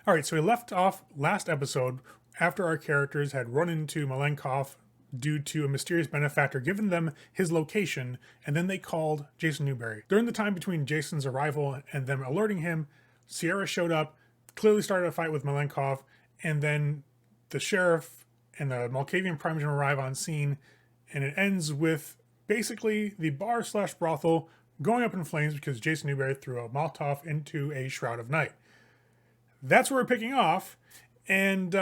All right, so we left off last episode after our characters had run into Malenkov due to a mysterious benefactor giving them his location, and then they called Jason Newberry. During the time between Jason's arrival and them alerting him, Sierra showed up, clearly started a fight with Malenkov, and then the sheriff and the Malkavian Prime Agent arrive on scene, and it ends with basically the bar/brothel going up in flames because Jason Newberry threw a Molotov into a shroud of night. That's where we're picking off, and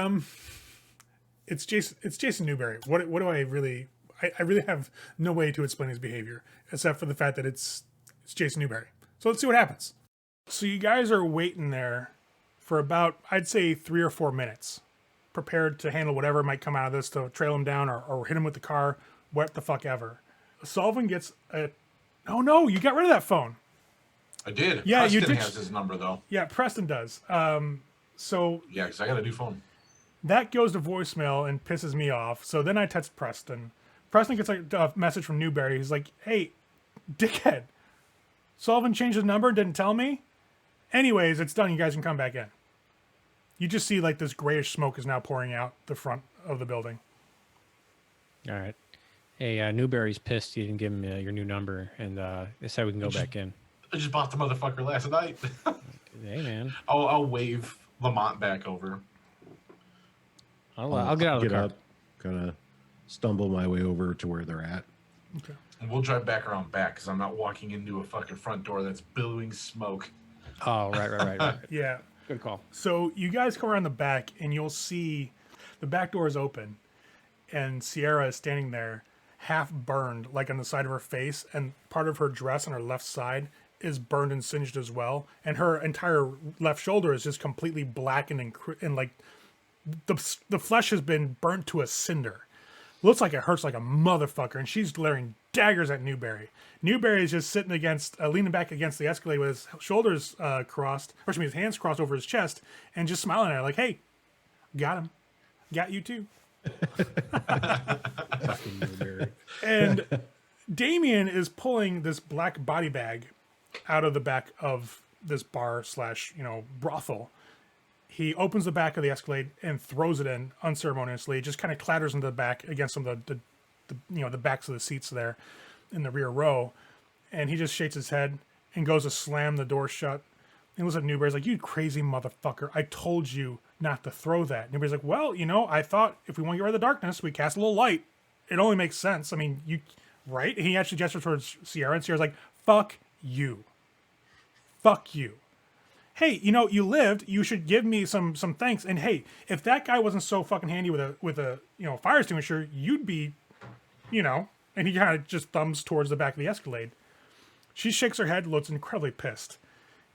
it's Jason Newberry. What do I really? I really have no way to explain his behavior except for the fact that it's Jason Newberry. So let's see what happens. So you guys are waiting there for about, I'd say, 3 or 4 minutes, prepared to handle whatever might come out of this, to trail him down or hit him with the car, what the fuck ever. Sullivan gets a... Oh no, you got rid of that phone. I did. Yeah, Preston you did. has his number, though. Yeah, Preston does. So... Yeah, because I got a new phone. That goes to voicemail and pisses me off. So then I text Preston. Preston gets a message from Newberry. He's like, hey, dickhead. Sullivan changed his number and didn't tell me? Anyways, it's done. You guys can come back in. You just see like this grayish smoke is now pouring out the front of the building. All right. Hey, Newberry's pissed you didn't give him your new number, and they said we can go back in. I just bought the motherfucker last night. Hey, man. I'll wave Lemont back over. I'll get out of the car. Up, kind of stumble my way over to where they're at. Okay. And we'll drive back around back because I'm not walking into a fucking front door that's billowing smoke. Oh, right. Yeah. Good call. So you guys come around the back and you'll see the back door is open and Sierra is standing there half burned, like on the side of her face, and part of her dress on her left side is burned and singed as well. And her entire left shoulder is just completely blackened and like the flesh has been burnt to a cinder. Looks like it hurts like a motherfucker, and she's glaring daggers at Newberry. Newberry is just sitting leaning back against the escalator with his shoulders his hands crossed over his chest, and just smiling at her like, hey, got him. Got you too. And Damien is pulling this black body bag out of the back of this bar / brothel. He opens the back of the Escalade and throws it in unceremoniously. It just kind of clatters into the back against some of the backs of the seats there in the rear row. And he just shakes his head and goes to slam the door shut. And looks at Newberry's like, you crazy motherfucker. I told you not to throw that. Newberry's like, well, I thought if we want to get rid of the darkness, we cast a little light. It only makes sense. I mean, right? And he actually gestures towards Sierra, and Sierra's like, fuck you. Fuck you. Hey, you lived. You should give me some thanks. And hey, if that guy wasn't so fucking handy with a fire extinguisher, you'd be, And he kind of just thumbs towards the back of the Escalade. She shakes her head, looks incredibly pissed,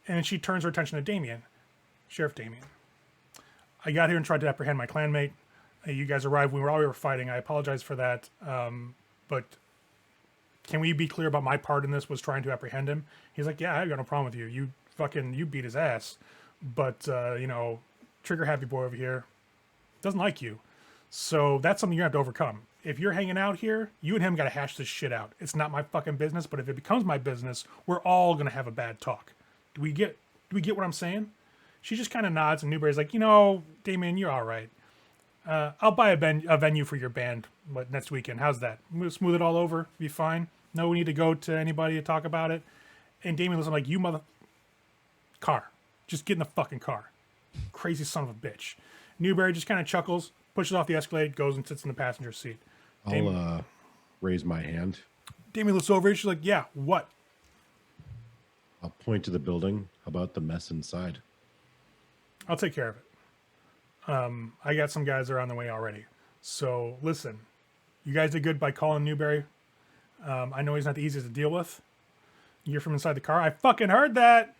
and then she turns her attention to Damien, Sheriff Damien. I got here and tried to apprehend my clanmate. You guys arrived. We were fighting. I apologize for that. But can we be clear about my part in this was trying to apprehend him? He's like, yeah, I got no problem with you. You beat his ass, but trigger happy boy over here doesn't like you, so that's something you have to overcome. If you're hanging out here, you and him got to hash this shit out. It's not my fucking business, but if it becomes my business, we're all gonna have a bad talk. Do we get what I'm saying? She just kind of nods, and Newberry's like, Damien, you're all right. I'll buy a venue for your band next weekend. How's that? Smooth it all over, be fine. No need to go to anybody to talk about it. And Damien looks like, you mother. Car. Just get in the fucking car. Crazy son of a bitch. Newberry just kind of chuckles, pushes off the Escalade, goes and sits in the passenger seat. I'll raise my hand. Damien looks over and she's like, yeah, what? I'll point to the building. How about the mess inside? I'll take care of it. I got some guys that are on the way already. So listen, you guys did good by calling Newberry. I know he's not the easiest to deal with. You're from inside the car. I fucking heard that.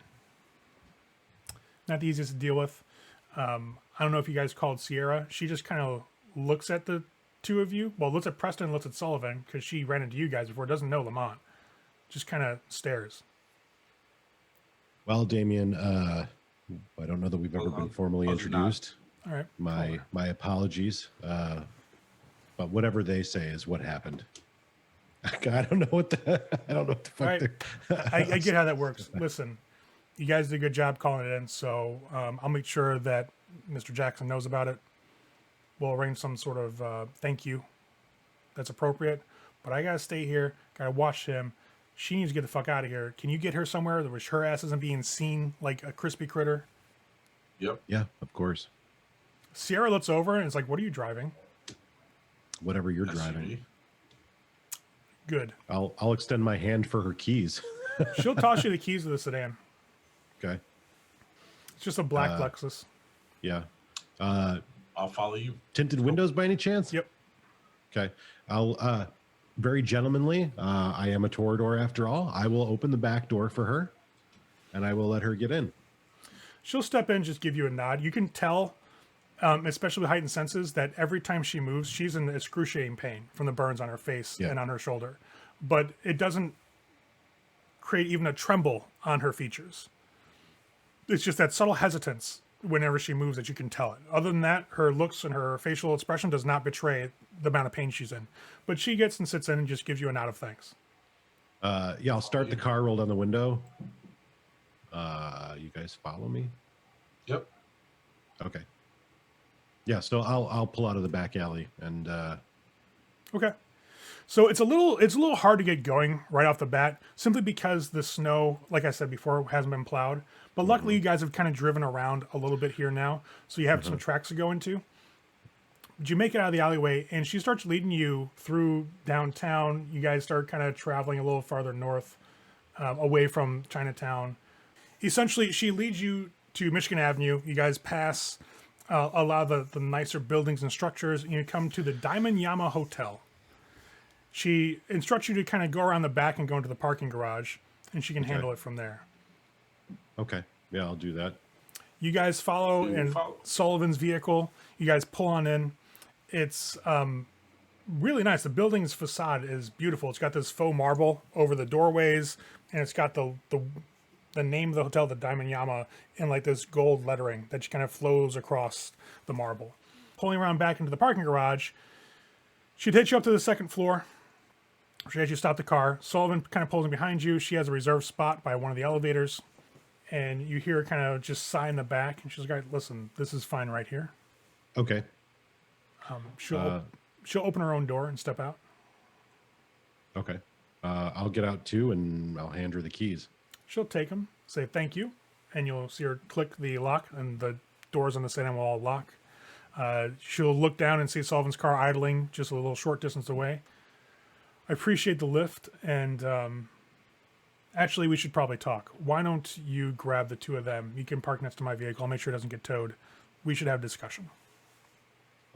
Not the easiest to deal with. I don't know if you guys called Sierra. She just kind of looks at the two of you. Well, looks at Preston and looks at Sullivan because she ran into you guys before. Doesn't know Lemont. Just kind of stares. Well, Damien, I don't know that we've ever been formally introduced. All right. My apologies. But whatever they say is what happened. I don't know what the fuck. Right. I get how that works. Listen, you guys did a good job calling it in, so I'll make sure that Mr. Jackson knows about it. We'll arrange some sort of thank you that's appropriate. But I gotta stay here. Gotta watch him. She needs to get the fuck out of here. Can you get her somewhere where her ass isn't being seen like a crispy critter? Yep. Yeah, of course. Sierra looks over and is like, "What are you driving?" Whatever you're SUV. driving. Good. I'll extend my hand for her keys. She'll toss you the keys to the sedan. Okay. It's just a black Lexus. Yeah. I'll follow you. Tinted windows by any chance? Yep. Okay. I'll very gentlemanly. I am a Torador after all. I will open the back door for her, and I will let her get in. She'll step in, just give you a nod. You can tell, especially with heightened senses, that every time she moves, she's in excruciating pain from the burns on her face and on her shoulder. But it doesn't create even a tremble on her features. It's just that subtle hesitance whenever she moves that you can tell it. Other than that, her looks and her facial expression does not betray the amount of pain she's in. But she gets and sits in and just gives you a nod of thanks. Yeah, I'll start the car, roll down the window. You guys follow me? Yep. Okay. Yeah, so I'll pull out of the back alley and Okay. So it's a little hard to get going right off the bat, simply because the snow, like I said before, hasn't been plowed. But luckily, you guys have kind of driven around a little bit here now, so you have some tracks to go into. But you make it out of the alleyway, and she starts leading you through downtown. You guys start kind of traveling a little farther north, away from Chinatown. Essentially, she leads you to Michigan Avenue. You guys pass a lot of the nicer buildings and structures, and you come to the Diamond Yama Hotel. She instructs you to kind of go around the back and go into the parking garage, and she can handle it from there. okay. Yeah, I'll do that. You guys follow in Sullivan's vehicle. You guys pull on in. It's really nice. The building's facade is beautiful. It's got this faux marble over the doorways, and it's got the name of the hotel, the Diamond Yama, in like this gold lettering that kind of flows across the marble. Pulling around back into the parking garage, she'd hit you up to the second floor. She has you stop the car. Sullivan kind of pulls in behind you. She has a reserved spot by one of the elevators. And you hear her kind of just sigh in the back. And she's like, listen, this is fine right here. Okay. She'll open her own door and step out. Okay. I'll get out too, and I'll hand her the keys. She'll take them, say thank you. And you'll see her click the lock, and the doors on the sedan will all lock. She'll look down and see Sullivan's car idling just a little short distance away. I appreciate the lift, and actually, we should probably talk. Why don't you grab the two of them? You can park next to my vehicle. I'll make sure it doesn't get towed. We should have a discussion.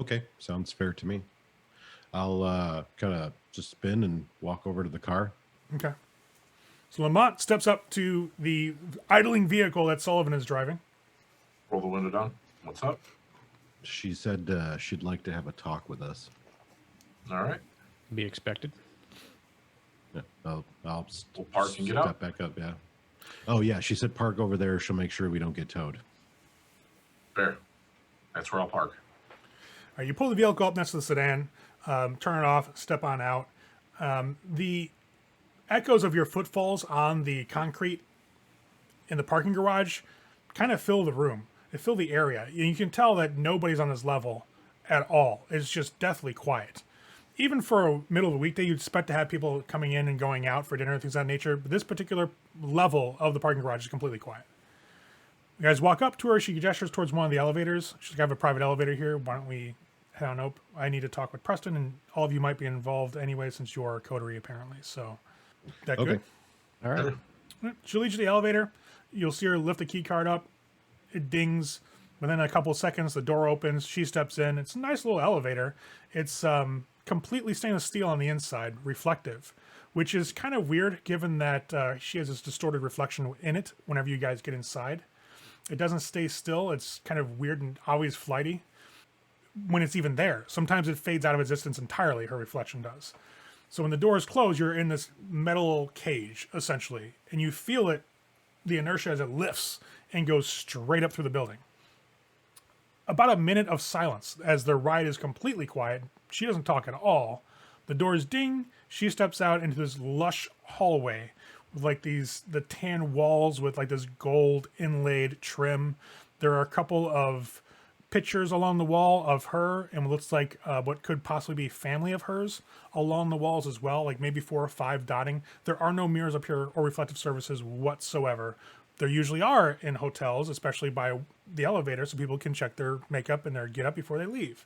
Okay, sounds fair to me. I'll kind of just spin and walk over to the car. Okay. So Lemont steps up to the idling vehicle that Sullivan is driving. Roll the window down. What's up? She said she'd like to have a talk with us. All right. Be expected. Yeah, I'll We'll park and get step out. back up. Yeah. Oh yeah, she said park over there. She'll make sure we don't get towed. Fair. That's where I'll park. All right, you pull the vehicle up next to the sedan, turn it off, step on out. The echoes of your footfalls on the concrete in the parking garage kind of fill the room. They fill the area. And you can tell that nobody's on this level at all. It's just deathly quiet. Even for a middle of the weekday, you'd expect to have people coming in and going out for dinner and things of that nature. But this particular level of the parking garage is completely quiet. You guys walk up to her. She gestures towards one of the elevators. She's got a private elevator here. Why don't we head on up? I need to talk with Preston, and all of you might be involved anyway since you're a coterie apparently. So, that Okay. good? All right. She'll lead you to the elevator. You'll see her lift the key card up. It dings. Within a couple of seconds, the door opens. She steps in. It's a nice little elevator. It's completely stainless steel on the inside, reflective, which is kind of weird given that she has this distorted reflection in it whenever you guys get inside. It doesn't stay still. It's kind of weird and always flighty when it's even there. Sometimes it fades out of existence entirely, her reflection does. So when the doors close, you're in this metal cage, essentially, and you feel it, the inertia as it lifts and goes straight up through the building. About a minute of silence as the ride is completely quiet. She doesn't talk at all. The doors ding. She steps out into this lush hallway with like the tan walls with like this gold inlaid trim. There are a couple of pictures along the wall of her and what looks like what could possibly be family of hers along the walls as well, like maybe 4 or 5 dotting. There are no mirrors up here or reflective surfaces whatsoever. There usually are in hotels, especially by the elevator, so people can check their makeup and their get up before they leave.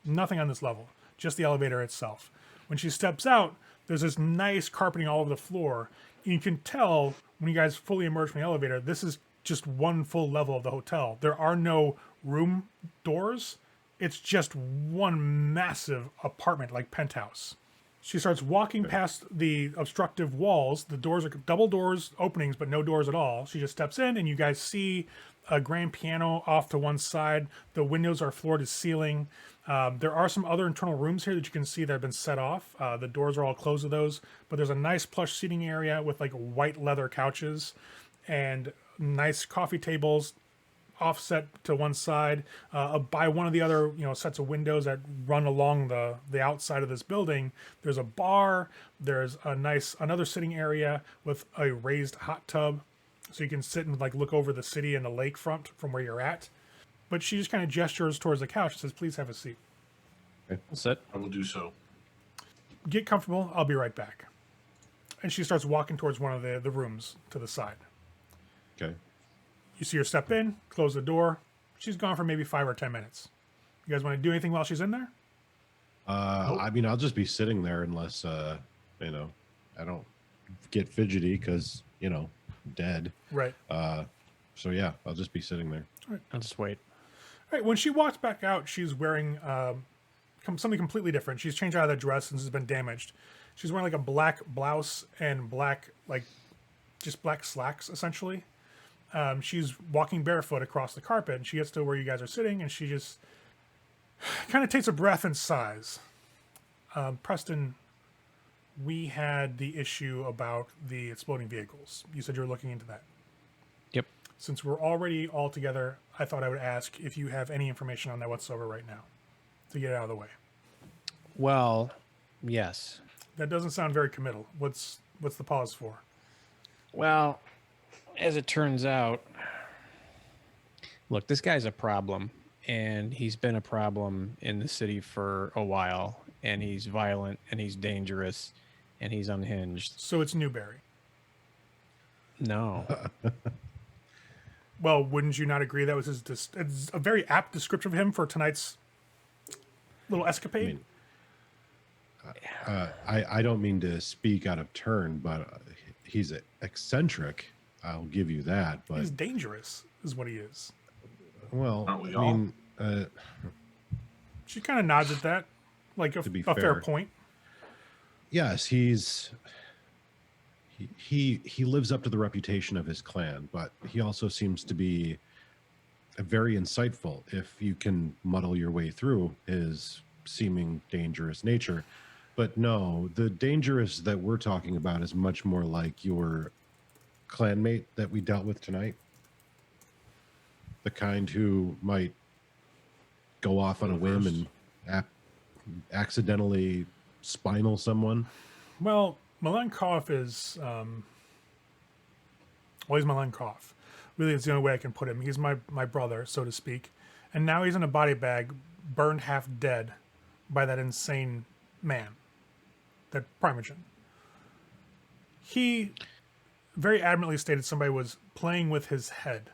Nothing on this level, just the elevator itself. When she steps out, there's this nice carpeting all over the floor. And you can tell when you guys fully emerge from the elevator, this is just one full level of the hotel. There are no room doors. It's just one massive apartment, like penthouse. She starts walking past the obstructive walls. The doors are double doors, openings, but no doors at all. She just steps in, and you guys see a grand piano off to one side. The windows are floor to ceiling. There are some other internal rooms here that you can see that have been set off. The doors are all closed to those, but there's a nice plush seating area with like white leather couches and nice coffee tables offset to one side by one of the other sets of windows that run along the outside of this building. There's a bar. There's another sitting area with a raised hot tub, so you can sit and like look over the city and the lakefront from where you're at. But she just kind of gestures towards the couch and says, "Please have a seat." I'll sit. I will do so. "Get comfortable. I'll be right back." And she starts walking towards one of the rooms to the side. Okay. You see her step in, close the door. She's gone for maybe 5 or 10 minutes. You guys want to do anything while she's in there? I mean, I'll just be sitting there unless, I don't get fidgety because, dead. Right. So yeah, I'll just be sitting there. I'll just wait. All right. When she walks back out, she's wearing something completely different. She's changed out of that dress since it's been damaged. She's wearing like a black blouse and black slacks, essentially. She's walking barefoot across the carpet, and she gets to where you guys are sitting, and she just kind of takes a breath and sighs. Preston, we had the issue about the exploding vehicles. You said you were looking into that. Yep. Since we're already all together, I thought I would ask if you have any information on that whatsoever right now to get it out of the way. Well, yes. That doesn't sound very committal. What's the pause for? Well, as it turns out, look, this guy's a problem, and he's been a problem in the city for a while, and he's violent, and he's dangerous, and he's unhinged. So it's Newberry. No. Well, wouldn't you not agree that was it's a very apt description of him for tonight's little escapade? I don't mean to speak out of turn, but he's eccentric. I'll give you that. But He's dangerous, is what he is. well, Aren't we I mean, She kind of nods at that, like a be fair fair. point. yes, he lives up to the reputation of his clan, but he also seems to be very insightful if you can muddle your way through his seeming dangerous nature. But no, the dangerous that we're talking about is much more like your clanmate that we dealt with tonight. The kind who might go off on a whim and accidentally spinal someone. Well, Malenkov is, he's Malenkov. Really, it's the only way I can put him. He's my brother, so to speak. And now he's in a body bag, burned half dead by that insane man, that Primogen. He very adamantly stated somebody was playing with his head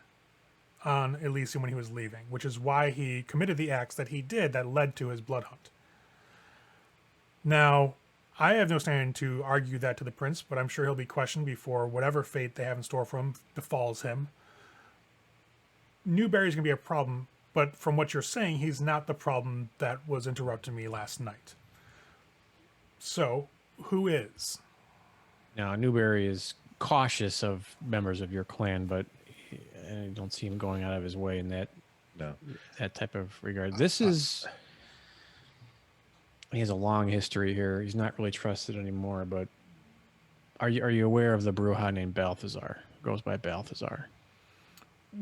on Elysium when he was leaving, which is why he committed the acts that he did that led to his blood hunt. Now, I have no standing to argue that to the prince, but I'm sure he'll be questioned before whatever fate they have in store for him befalls him. Newberry's going to be a problem, but from what you're saying, he's not the problem that was interrupting me last night. So, who is? Now, Newberry is cautious of members of your clan, but I don't see him going out of his way in that type of regard. This is... He has a long history here. He's not really trusted anymore, but are you aware of the Bruja named Balthazar? Goes by Balthazar.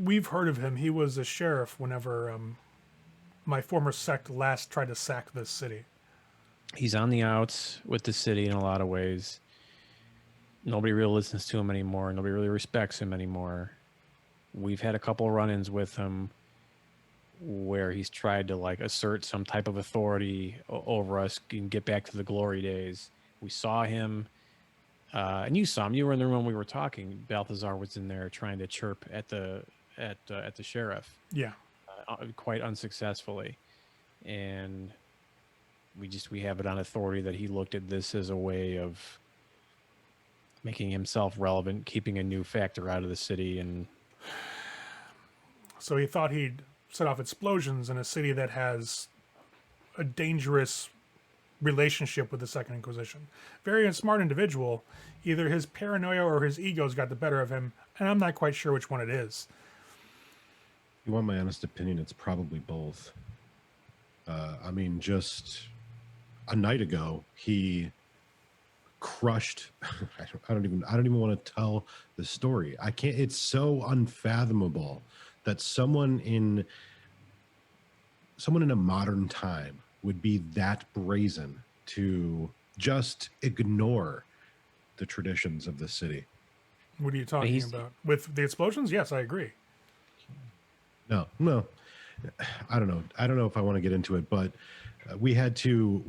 We've heard of him. He was a sheriff whenever my former sect last tried to sack this city. He's on the outs with the city in a lot of ways. Nobody really listens to him anymore. Nobody really respects him anymore. We've had a couple run-ins with him. where he's tried to like assert some type of authority over us and get back to the glory days. We saw him, and you saw him. You were in the room when we were talking. Balthazar was in there trying to chirp at the sheriff, Yeah. quite unsuccessfully, and we have it on authority that he looked at this as a way of making himself relevant, keeping a new factor out of the city, and So he thought he'd set off explosions in a city that has a dangerous relationship with the Second Inquisition. Very smart individual. Either his paranoia or his ego's got the better of him, and I'm not quite sure which one it is. You want my honest opinion? It's probably both. I mean, just a night ago, he crushed. I don't even want to tell the story. I can't. It's so unfathomable that someone in a modern time would be that brazen to just ignore the traditions of the city. What are you talking about? With the explosions? Yes, I agree. No, I don't know. I don't know if I want to get into it, but we had to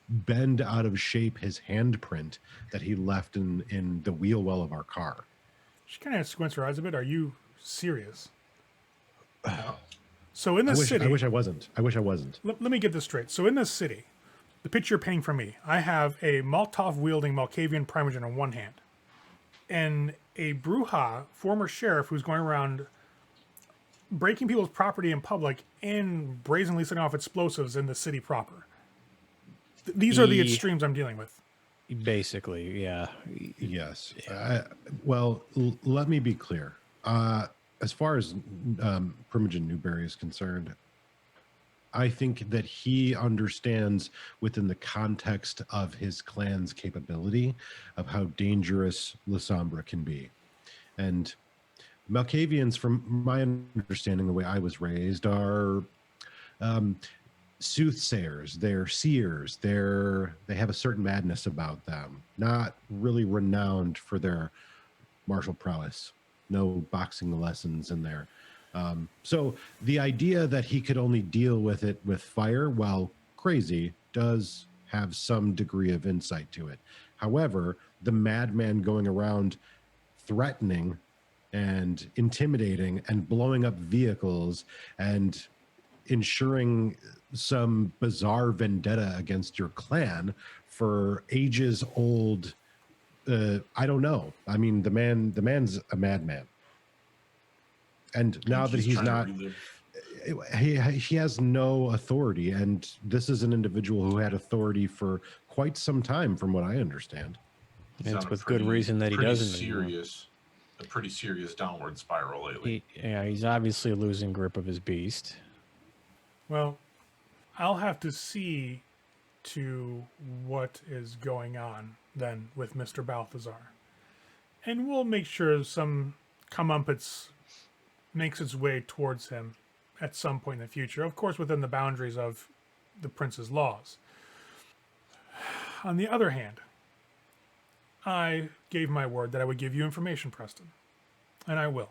bend out of shape his handprint that he left in the wheel well of our car. She kind of squints her eyes a bit. Are you serious? So in this city, I wish I wasn't. let me get this straight. So in this city, the picture you're painting for me, I have a Molotov wielding Malkavian primogen on one hand, and a Bruja, former sheriff, who's going around breaking people's property in public and brazenly setting off explosives in the city proper. These are the extremes I'm dealing with. Basically, yeah. Yes. Well, let me be clear. As far as Primogen Newberry is concerned, I think that he understands within the context of his clan's capability of how dangerous Lasombra can be. And Malkavians, from my understanding, the way I was raised, are soothsayers. They're seers. They have a certain madness about them. Not really renowned for their martial prowess. No boxing lessons in there. So the idea that he could only deal with it with fire, while crazy, does have some degree of insight to it. However, the madman going around threatening and intimidating and blowing up vehicles and ensuring some bizarre vendetta against your clan for ages old, I don't know. I mean, the man's a madman. And now that he's not, he has no authority. And this is an individual who had authority for quite some time, from what I understand. And it's with good reason that he doesn't. A pretty serious downward spiral lately. He's obviously losing grip of his beast. Well, I'll have to see to what is going on then with Mr. Balthazar. And we'll make sure some comeuppance makes its way towards him at some point in the future, of course within the boundaries of the prince's laws. On the other hand, I gave my word that I would give you information, Preston. And I will.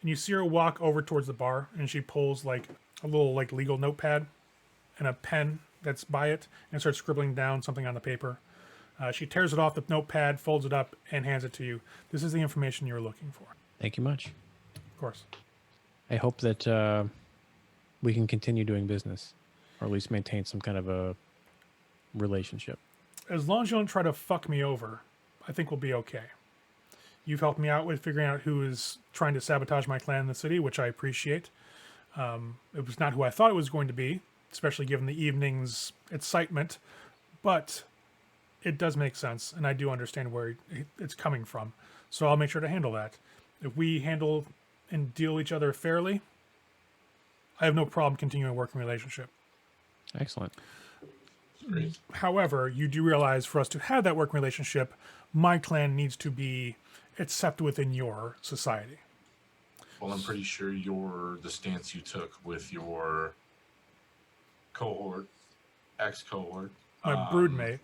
And you see her walk over towards the bar, and she pulls like a little like legal notepad and a pen that's by it and starts scribbling down something on the paper. She tears it off the notepad, folds it up, and hands it to you. This is the information you're looking for. Thank you much. Of course. I hope that we can continue doing business, or at least maintain some kind of a relationship. As long as you don't try to fuck me over, I think we'll be okay. You've helped me out with figuring out who is trying to sabotage my clan in the city, which I appreciate. It was not who I thought it was going to be, especially given the evening's excitement, but it does make sense, and I do understand where it's coming from. So I'll make sure to handle that. If we handle and deal each other fairly, I have no problem continuing a working relationship. Excellent. Great. However, you do realize for us to have that working relationship, my clan needs to be accepted within your society. Well, I'm pretty sure the stance you took with your cohort, ex-cohort, My broodmate.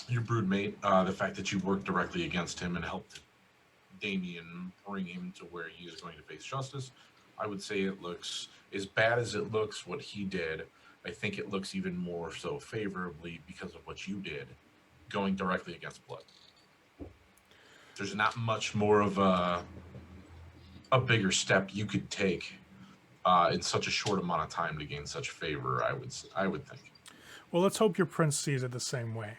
your broodmate, the fact that you worked directly against him and helped Damien bring him to where he is going to face justice, I would say it looks as bad as it looks what he did. I think it looks even more so favorably because of what you did, going directly against blood. There's not much more of a bigger step you could take in such a short amount of time to gain such favor. I would think. Well, let's hope your prince sees it the same way.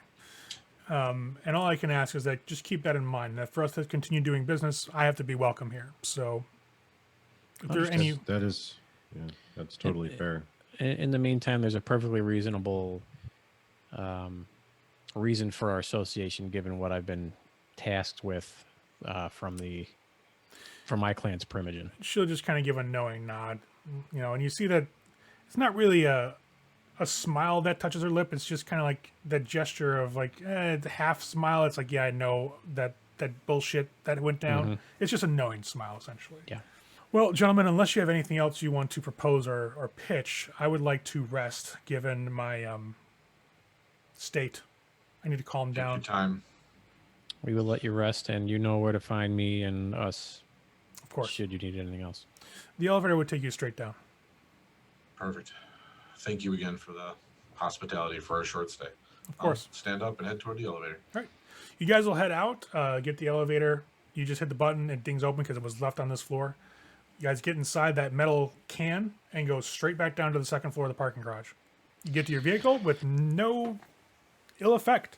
And all I can ask is that just keep that in mind. That for us to continue doing business, I have to be welcome here. So, if there are any, that's totally fair. In the meantime, there's a perfectly reasonable reason for our association, given what I've been tasked with from my clan's primogen. she'll just kind of give a knowing nod, and you see that it's not really a smile that touches her lip. It's just kind of like that gesture of like the half smile. It's like, yeah, I know that bullshit that went down. It's just a knowing smile, essentially. Yeah. Well, gentlemen, unless you have anything else you want to propose or pitch, I would like to rest, given my state. I need to calm Take down. your time. We will let you rest, and you know where to find me and us. Of course. Should you need anything else. The elevator would take you straight down. Perfect. Thank you again for the hospitality for our short stay. Of course. Stand up and head toward the elevator. All right. You guys will head out, get the elevator. You just hit the button, it dings open because it was left on this floor. You guys get inside that metal can and go straight back down to the second floor of the parking garage. You get to your vehicle with no ill effect.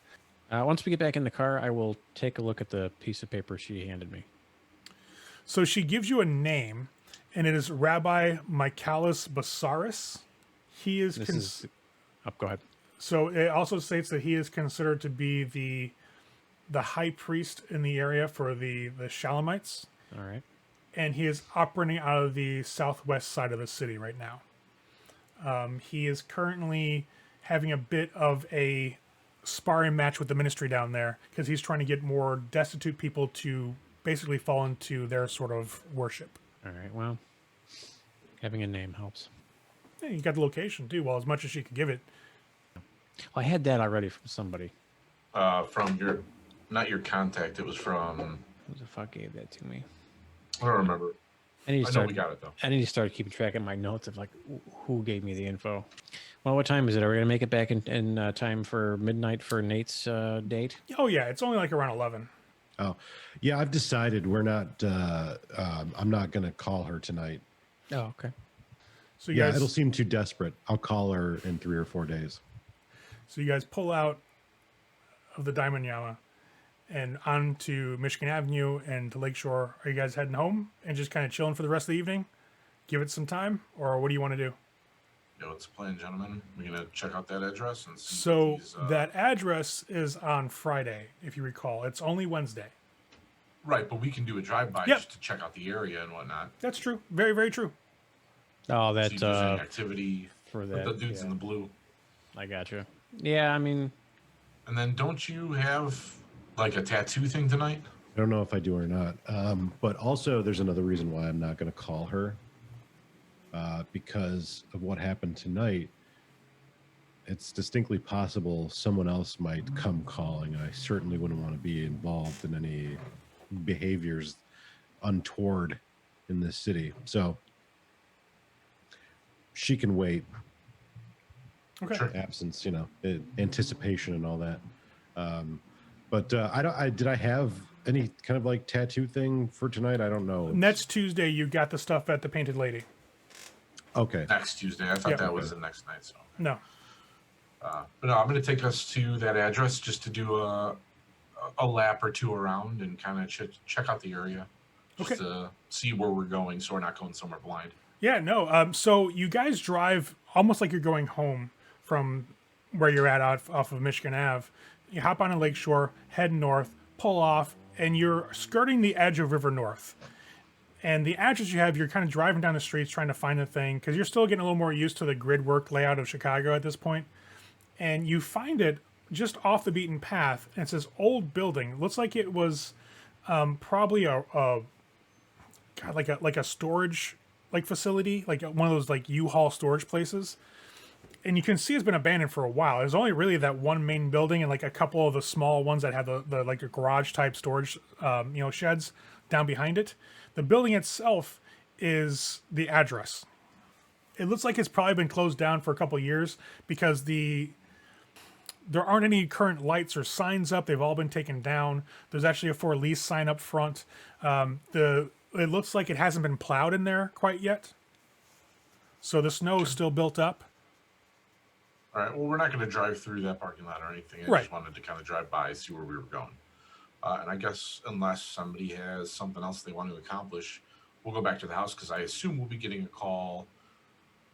Once we get back in the car, I will take a look at the piece of paper she handed me. So she gives you a name, and it is Rabbi Michaelis Basaris. He is... Go ahead. So it also states that he is considered to be the high priest in the area for the Shalamites. All right. And he is operating out of the southwest side of the city right now. He is currently having a bit of a sparring match with the ministry down there because he's trying to get more destitute people to basically fall into their sort of worship. All right. Well, having a name helps. Yeah, you got the location too. Well, as much as she could give it. Well, I had that already from somebody. From not your contact. It was from. Who the fuck gave that to me? I don't remember. I need to I know start. we got it though. I need to start keeping track of my notes of like who gave me the info. Well, what time is it? Are we gonna make it back in time for midnight for Nate's date? Oh yeah, it's only like around 11. Oh, yeah. I've decided we're not. I'm not going to call her tonight. Oh, okay. So you guys, it'll seem too desperate. I'll call her in 3 or 4 days. So you guys pull out of the Diamond Yama and onto Michigan Avenue and to Lakeshore. Are you guys heading home and just kind of chilling for the rest of the evening? Give it some time, or what do you want to do? Yeah, what's the plan, gentlemen? We're gonna check out that address and see. So what these, that address is on Friday, if you recall. It's only Wednesday. Right, but we can do a drive-by Yep. just to check out the area and whatnot. That's true. Very, very true. Oh, See that's if there's any activity for with that. the dudes yeah. in the blue. I gotcha. Yeah, I mean, And then don't you have like a tattoo thing tonight? I don't know if I do or not. But also, there's another reason why I'm not going to call her. Because of what happened tonight, it's distinctly possible someone else might come calling. I certainly wouldn't want to be involved in any behaviors untoward in this city. So she can wait. Okay. Sure. Absence, anticipation and all that. But did I have any kind of like tattoo thing for tonight? I don't know. Next Tuesday, you got the stuff at the Painted Lady. Okay. Next Tuesday. I thought Yep. that was the next night. So, No. but no, I'm going to take us to that address just to do a lap or two around and kind of check out the area, just Okay. to see where we're going, so we're not going somewhere blind. Yeah, no. So you guys drive almost like you're going home from where you're at off of Michigan Ave. You hop on a Lakeshore, head north, pull off, and you're skirting the edge of River North. And the address you have, you're kind of driving down the streets trying to find a thing because you're still getting a little more used to the grid work layout of Chicago at this point. And you find it just off the beaten path. And it's this old building. It looks like it was probably like a storage facility, like one of those like U-Haul storage places. And you can see it's been abandoned for a while. There's only really that one main building and like a couple of the small ones that have the garage type storage sheds down behind it. The building itself is the address. It looks like it's probably been closed down for a couple years because there aren't any current lights or signs up. They've all been taken down. There's actually a for lease sign up front. It looks like it hasn't been plowed in there quite yet. So the snow is still built up. All right. Well, we're not going to drive through that parking lot or anything. I just wanted to kind of drive by, see where we were going. And I guess unless somebody has something else they want to accomplish, we'll go back to the house because I assume we'll be getting a call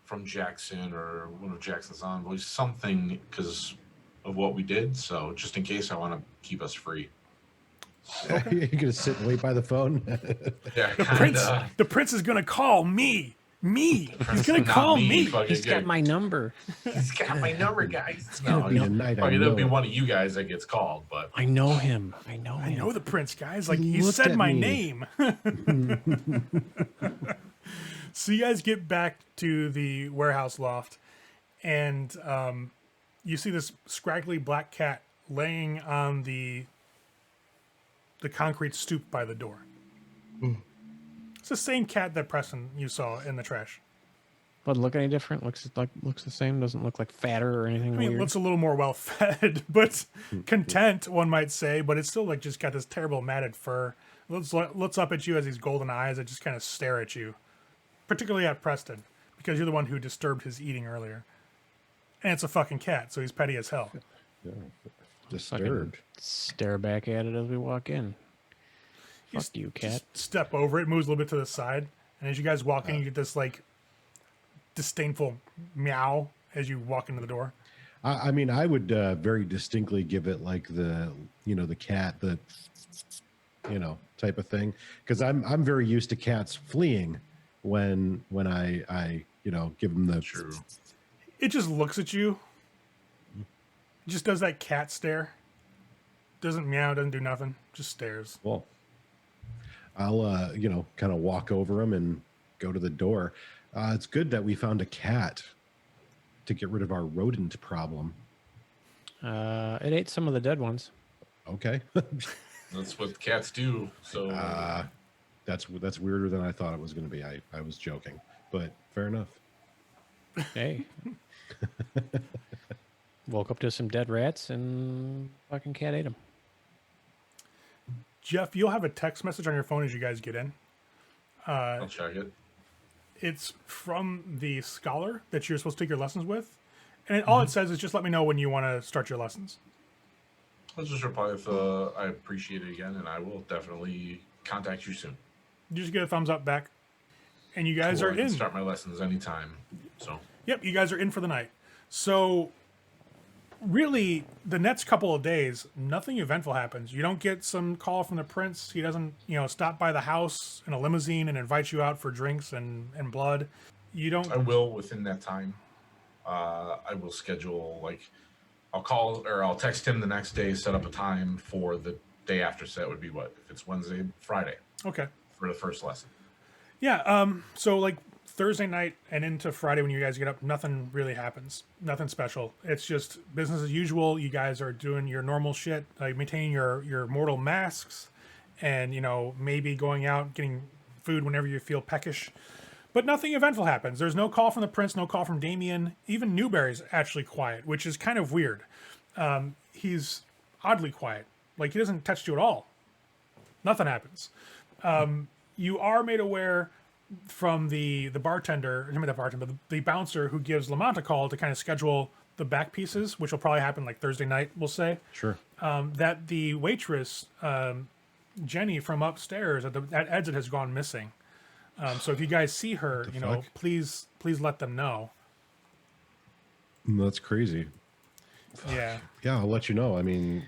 from Jackson or one of Jackson's envoys, something because of what we did. So just in case, I want to keep us free. You're gonna sit and wait by the phone. Yeah, The prince is gonna call me. He's gonna call me. He's got my number. He's got my number, guys. Gonna be tonight, I It'll know be it. one of you guys that gets called, but I know him. I know I him. know the prince, guys. Like, He he looked said at my me. name. So you guys get back to the warehouse loft, and you see this scraggly black cat laying on the concrete stoop by the door. It's the same cat that Preston you saw in the trash. But look any different? Looks the same. Doesn't look like fatter or anything I mean, it weird. looks a little more well fed, but content, one might say. But it's still like just got this terrible matted fur. Looks up at you as these golden eyes that just kind of stare at you, particularly at Preston, because you're the one who disturbed his eating earlier. And it's a fucking cat, so he's petty as hell. Disturbed. Stare back at it as we walk in. Fuck you, cat. Just step over it, moves a little bit to the side, and as you guys walk in, you get this like disdainful meow as you walk into the door. I mean, I would very distinctly give it like the cat, the type of thing, because I'm very used to cats fleeing when I give them the true. It just looks at you. Just does that cat stare. Doesn't meow, doesn't do nothing. Just stares. Well, I'll kind of walk over him and go to the door. It's good that we found a cat to get rid of our rodent problem. It ate some of the dead ones. Okay. That's what cats do. So That's weirder than I thought it was going to be. I was joking, but fair enough. Hey. Woke up to some dead rats and fucking cat ate them. Jeff, you'll have a text message on your phone as you guys get in. I'll check it. It's from the scholar that you're supposed to take your lessons with. And all it says is just let me know when you want to start your lessons. I'll just reply with I appreciate it again, and I will definitely contact you soon. You just get a thumbs up back. And you guys Cool, are I can in. start my lessons anytime. So Yep, you guys are in for the night. So, really, the next couple of days, nothing eventful happens. You don't get some call from the prince. He doesn't, stop by the house in a limousine and invite you out for drinks and blood. You don't. I will within that time. I will schedule I'll call or I'll text him the next day, set up a time for the day after. So that would be what if it's Wednesday, Friday Okay. for the first lesson. Yeah. So Thursday night and into Friday when you guys get up, nothing really happens. Nothing special. It's just business as usual. You guys are doing your normal shit, like maintaining your mortal masks, and maybe going out getting food whenever you feel peckish. But nothing eventful happens. There's no call from the prince, no call from Damien. Even Newberry's actually quiet, which is kind of weird. He's oddly quiet. Like, he doesn't text you at all. Nothing happens. You are made aware from the bartender, the bouncer who gives Lemont a call to kind of schedule the back pieces, which will probably happen like Thursday night, we'll say. Sure. That the waitress, Jenny from upstairs at Ed's has gone missing. So if you guys see her, fuck? please let them know. That's crazy. Yeah. Yeah, I'll let you know. I mean,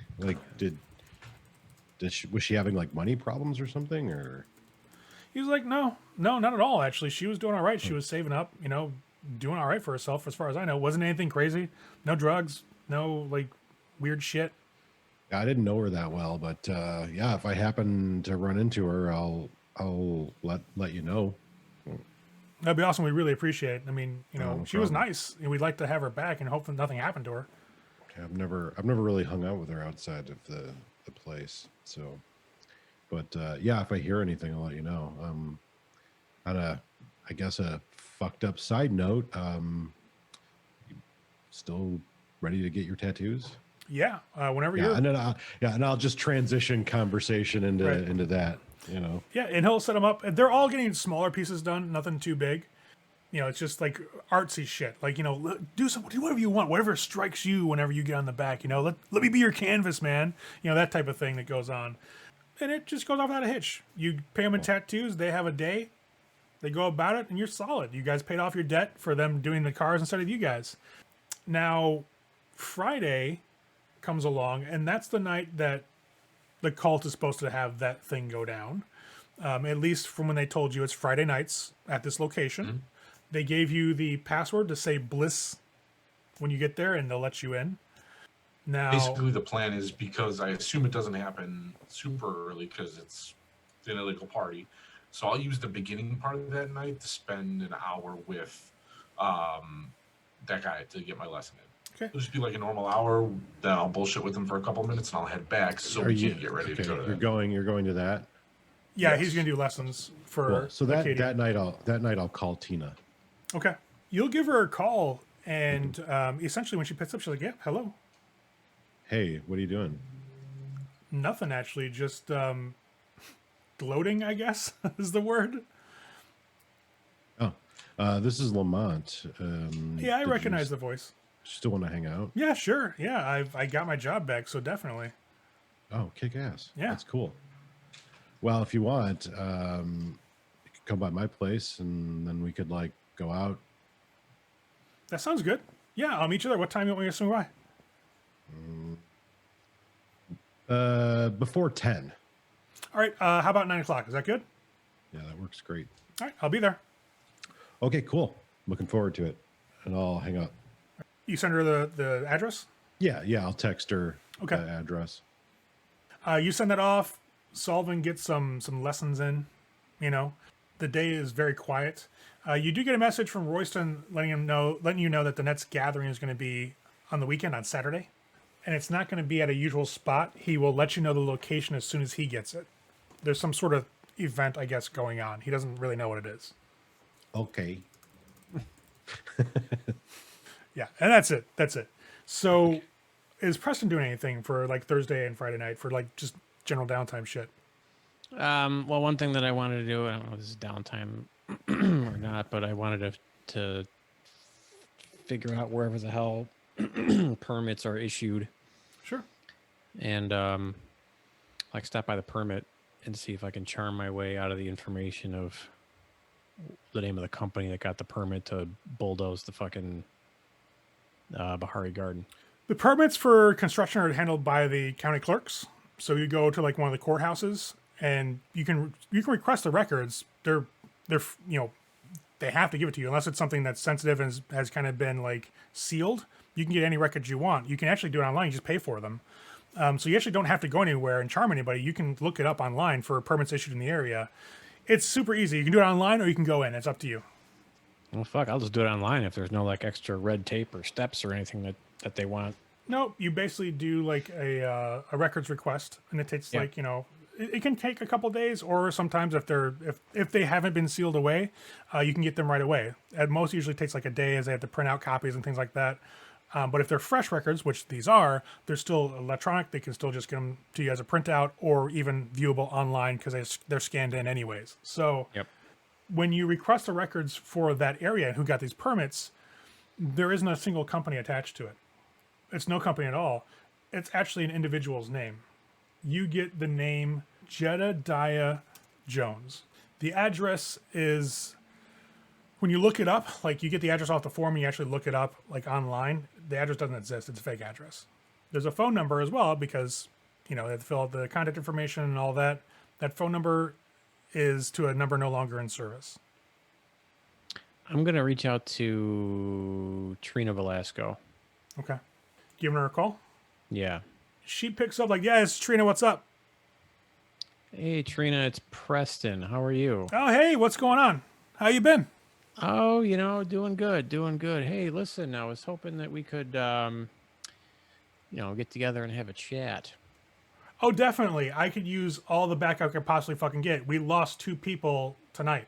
was she having like money problems or something, or? He was like, no, not at all. Actually, she was doing all right. She was saving up, doing all right for herself, as far as I know. Wasn't anything crazy. No drugs. No weird shit. I didn't know her that well, but yeah, if I happen to run into her, I'll let you know. That'd be awesome. We really appreciate it. I mean, No she was problem. nice, and we'd like to have her back, and hopefully nothing happened to her. Yeah, I've never really hung out with her outside of the place. So, but yeah, if I hear anything, I'll let you know. On a, I guess, a fucked up side note, still ready to get your tattoos? Yeah, whenever Yeah, you're. and then I'll just transition conversation into Right. into that. You know, Yeah, and he'll set them up. They're all getting smaller pieces done, nothing too big. It's just like artsy shit. Like, do whatever you want, whatever strikes you whenever you get on the back. Let me be your canvas, man. That type of thing that goes on. And it just goes off without a hitch. You pay them in tattoos, they have a day, they go about it, and you're solid. You guys paid off your debt for them doing the cars instead of you guys. Now, Friday comes along, and that's the night that the cult is supposed to have that thing go down. At least from when they told you it's Friday nights at this location. Mm-hmm. They gave you the password to say Bliss when you get there, and they'll let you in. Now, Basically, the plan is, because I assume it doesn't happen super early because it's an illegal party. So I'll use the beginning part of that night to spend an hour with that guy to get my lesson in. Okay. It'll just be like a normal hour. Then I'll bullshit with him for a couple minutes, and I'll head back so we can get ready to go to You're that. going to that. yeah, Yes. he's gonna do lessons for. Cool. So that Acadia. that night I'll call Tina. Okay, you'll give her a call, and essentially when she picks up, she's like, "Yeah, hello." Hey, what are you doing? Nothing, actually, just gloating, I guess is the word. Oh, this is Lamont. Yeah, I did recognize you the voice. still want to hang out? Yeah, sure. Yeah, I got my job back, so definitely. Oh, kick ass. Yeah. That's cool. Well, if you want, you could come by my place and then we could like go out. That sounds good. Yeah, I'll meet you there. What time you want me to swing by? Before 10. All right. How about 9:00? Is that good? Yeah, that works great. All right, I'll be there. Okay, cool. Looking forward to it. And I'll hang up. You send her the address. Yeah, I'll text her Okay. the address. You send that off. Sullivan gets some lessons in. The day is very quiet. You do get a message from Royston letting you know that the Nets gathering is going to be on the weekend on Saturday, and it's not going to be at a usual spot. He will let you know the location as soon as he gets it. There's some sort of event, I guess, going on. He doesn't really know what it is. Okay. Yeah, and that's it. So, is Preston doing anything for like Thursday and Friday night for like just general downtime shit? Well, one thing that I wanted to do, I don't know if this is downtime or not, but I wanted to figure out wherever the hell permits are issued Sure. and like stop by the permit and see if I can charm my way out of the information of the name of the company that got the permit to bulldoze the fucking Bahari Garden. The permits for construction are handled by the county clerks. So you go to like one of the courthouses and you can request the records. They're they have to give it to you unless it's something that's sensitive and has kind of been like sealed. You can get any records you want. You can actually do it online. You just pay for them. So you actually don't have to go anywhere and charm anybody. You can look it up online for permits issued in the area. It's super easy. You can do it online or you can go in. It's up to you. Well, fuck, I'll just do it online if there's no like extra red tape or steps or anything that they want. No, you basically do like a records request, and it takes like it can take a couple days, or sometimes if they haven't been sealed away, you can get them right away. At most, it usually takes like a day, as they have to print out copies and things like that. But if they're fresh records, which these are, they're still electronic. They can still just get them to you as a printout or even viewable online because they're scanned in anyways. So Yep. when you request the records for that area and who got these permits, there isn't a single company attached to it. It's no company at all. It's actually an individual's name. You get the name Jedediah Jones. The address is, when you look it up, like you get the address off the form and you actually look it up like online, the address doesn't exist. It's a fake address. There's a phone number as well because, they have to fill out the contact information and all that. That phone number is to a number no longer in service. I'm going to reach out to Trina Velasco. Okay. Giving her a call. Yeah. She picks up like, yeah, it's Trina. What's up? Hey, Trina, it's Preston. How are you? Oh, hey, what's going on? How you been? Oh, doing good, doing good. Hey, listen, I was hoping that we could, get together and have a chat. Oh, definitely. I could use all the backup I could possibly fucking get. We lost 2 people tonight.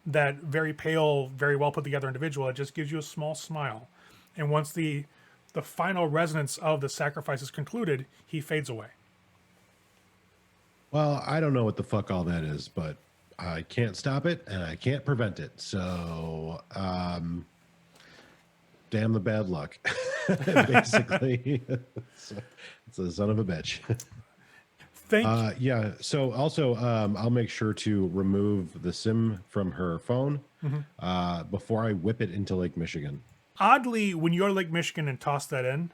that very pale, very well put together individual, it just gives you a small smile. And once the final resonance of the sacrifice is concluded, he fades away. Well, I don't know what the fuck all that is, but I can't stop it and I can't prevent it. So, damn the bad luck. Basically, it's a son of a bitch. Yeah. So also, I'll make sure to remove the SIM from her phone before I whip it into Lake Michigan. Oddly, when you go to Lake Michigan and toss that in,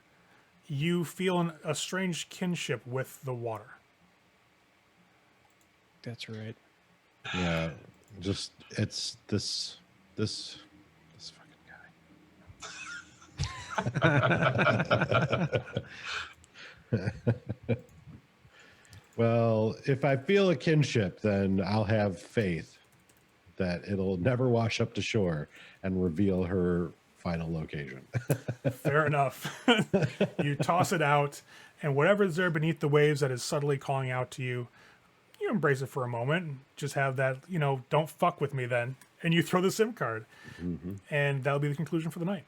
you feel a strange kinship with the water. That's right. Yeah. Just it's this fucking guy. Well, if I feel a kinship, then I'll have faith that it'll never wash up to shore and reveal her final location. Fair enough. You toss it out, and whatever's there beneath the waves that is subtly calling out to you, you embrace it for a moment and just have that, don't fuck with me then. And you throw the SIM card. And that'll be the conclusion for the night.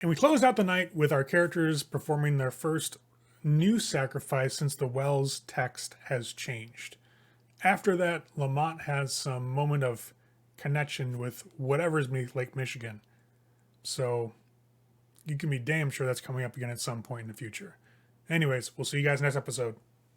And we closed out the night with our characters performing their first new sacrifice since the Wells text has changed. After that, Lemont has some moment of connection with whatever's beneath Lake Michigan. So you can be damn sure that's coming up again at some point in the future. Anyways, we'll see you guys next episode.